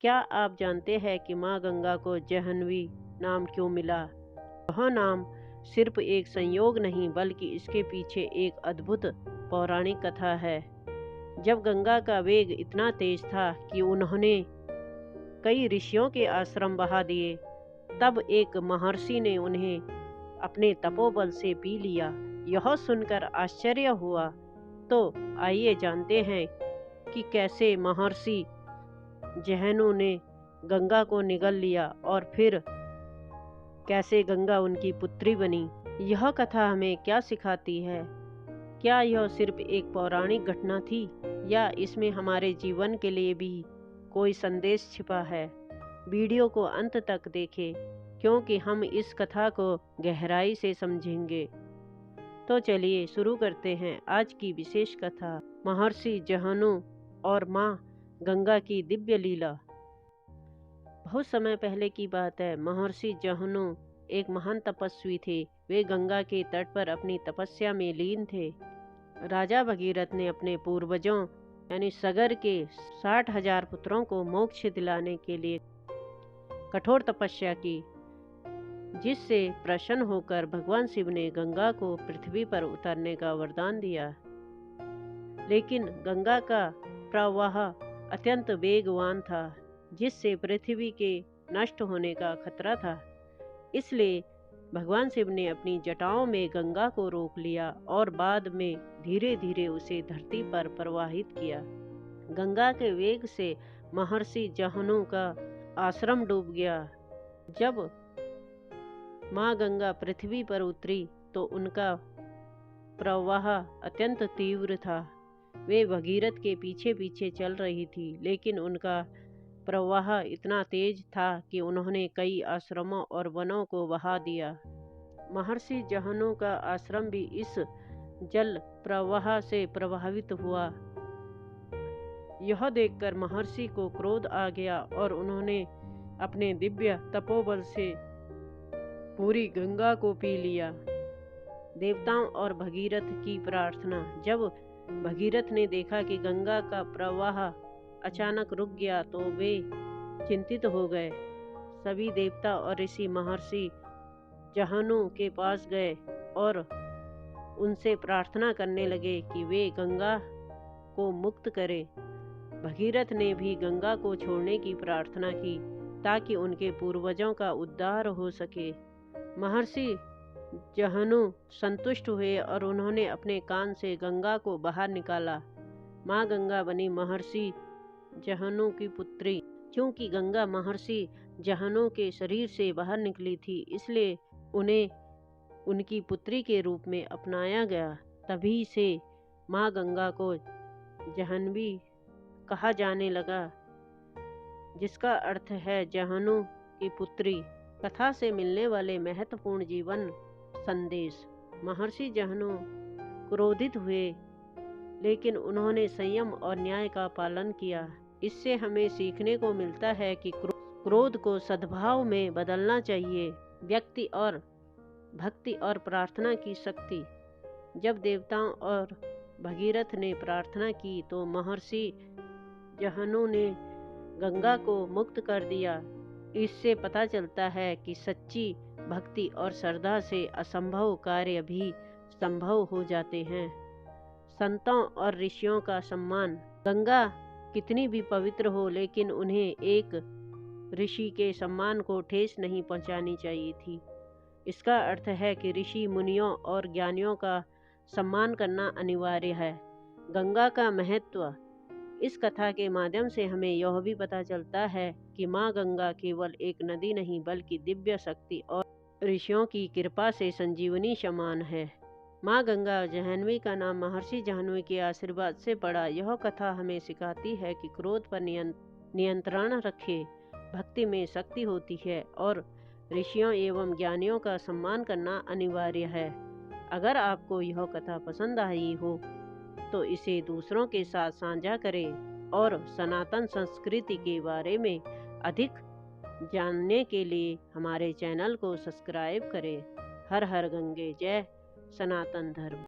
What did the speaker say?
क्या आप जानते हैं कि माँ गंगा को जाह्नवी नाम क्यों मिला? यह नाम सिर्फ एक संयोग नहीं बल्कि इसके पीछे एक अद्भुत पौराणिक कथा है। जब गंगा का वेग इतना तेज था कि उन्होंने कई ऋषियों के आश्रम बहा दिए, तब एक महर्षि ने उन्हें अपने तपोबल से पी लिया। यह सुनकर आश्चर्य हुआ। तो आइए जानते हैं कि कैसे महर्षि जाह्नू ने गंगा को निगल लिया और फिर कैसे गंगा उनकी पुत्री बनी। यह कथा हमें क्या सिखाती है? क्या यह सिर्फ एक पौराणिक घटना थी या इसमें हमारे जीवन के लिए भी कोई संदेश छिपा है? वीडियो को अंत तक देखें क्योंकि हम इस कथा को गहराई से समझेंगे। तो चलिए शुरू करते हैं आज की विशेष कथा, महर्षि जाह्नू और माँ गंगा की दिव्य लीला। बहुत समय पहले की बात है। महर्षि जाह्नू एक महान तपस्वी थे। वे गंगा के तट पर अपनी तपस्या में लीन थे। राजा भगीरथ ने अपने पूर्वजों यानी सगर के 60,000 पुत्रों को मोक्ष दिलाने के लिए कठोर तपस्या की, जिससे प्रसन्न होकर भगवान शिव ने गंगा को पृथ्वी पर उतारने का वरदान दिया। लेकिन गंगा का प्रवाह अत्यंत वेगवान था, जिससे पृथ्वी के नष्ट होने का खतरा था। इसलिए भगवान शिव ने अपनी जटाओं में गंगा को रोक लिया और बाद में धीरे धीरे उसे धरती पर प्रवाहित किया। गंगा के वेग से महर्षि जाह्नू का आश्रम डूब गया। जब माँ गंगा पृथ्वी पर उतरी तो उनका प्रवाह अत्यंत तीव्र था। वे भगीरथ के पीछे पीछे चल रही थी, लेकिन उनका प्रवाह इतना तेज था कि उन्होंने कई आश्रमों और वनों को बहा दिया। महर्षि जाह्नू का आश्रम भी इस जल प्रवाह से प्रभावित हुआ। यह देखकर महर्षि को क्रोध आ गया और उन्होंने अपने दिव्य तपोबल से पूरी गंगा को पी लिया। देवताओं और भगीरथ की प्रार्थना। जब भगीरथ ने देखा कि गंगा का प्रवाह अचानक रुक गया तो वे चिंतित हो गए। सभी देवता और ऋषि महर्षि जाह्नू के पास गए और उनसे प्रार्थना करने लगे कि वे गंगा को मुक्त करें। भगीरथ ने भी गंगा को छोड़ने की प्रार्थना की ताकि उनके पूर्वजों का उद्धार हो सके। महर्षि जाह्नू संतुष्ट हुए और उन्होंने अपने कान से गंगा को बाहर निकाला। माँ गंगा बनी महर्षि जाह्नू की पुत्री। क्योंकि गंगा महर्षि जाह्नू के शरीर से बाहर निकली थी, इसलिए उन्हें उनकी पुत्री के रूप में अपनाया गया। तभी से माँ गंगा को जाह्नवी कहा जाने लगा, जिसका अर्थ है जाह्नू की पुत्री। कथा से मिलने वाले महत्वपूर्ण जीवन संदेश। महर्षि जाह्नू क्रोधित हुए, लेकिन उन्होंने संयम और न्याय का पालन किया। इससे हमें सीखने को मिलता है कि क्रोध को सद्भाव में बदलना चाहिए। व्यक्ति और भक्ति और प्रार्थना की शक्ति। जब देवताओं और भगीरथ ने प्रार्थना की तो महर्षि जाह्नू ने गंगा को मुक्त कर दिया। इससे पता चलता है कि सच्ची भक्ति और श्रद्धा से असंभव कार्य भी संभव हो जाते हैं। संतों और ऋषियों का सम्मान। गंगा कितनी भी पवित्र हो, लेकिन उन्हें एक ऋषि के सम्मान को ठेस नहीं पहुंचानी चाहिए थी। इसका अर्थ है कि ऋषि मुनियों और ज्ञानियों का सम्मान करना अनिवार्य है। गंगा का महत्व। इस कथा के माध्यम से हमें यह भी पता चलता है कि माँ गंगा केवल एक नदी नहीं बल्कि दिव्य शक्ति और ऋषियों की कृपा से संजीवनी समान है। माँ गंगा जाह्नवी का नाम महर्षि जाह्नवी के आशीर्वाद से पड़ा। यह कथा हमें सिखाती है कि क्रोध पर नियंत्रण रखें, भक्ति में शक्ति होती है और ऋषियों एवं ज्ञानियों का सम्मान करना अनिवार्य है। अगर आपको यह कथा पसंद आई हो तो इसे दूसरों के साथ साझा करें और सनातन संस्कृति के बारे में अधिक जानने के लिए हमारे चैनल को सब्सक्राइब करें। हर हर गंगे, जय सनातन धर्म।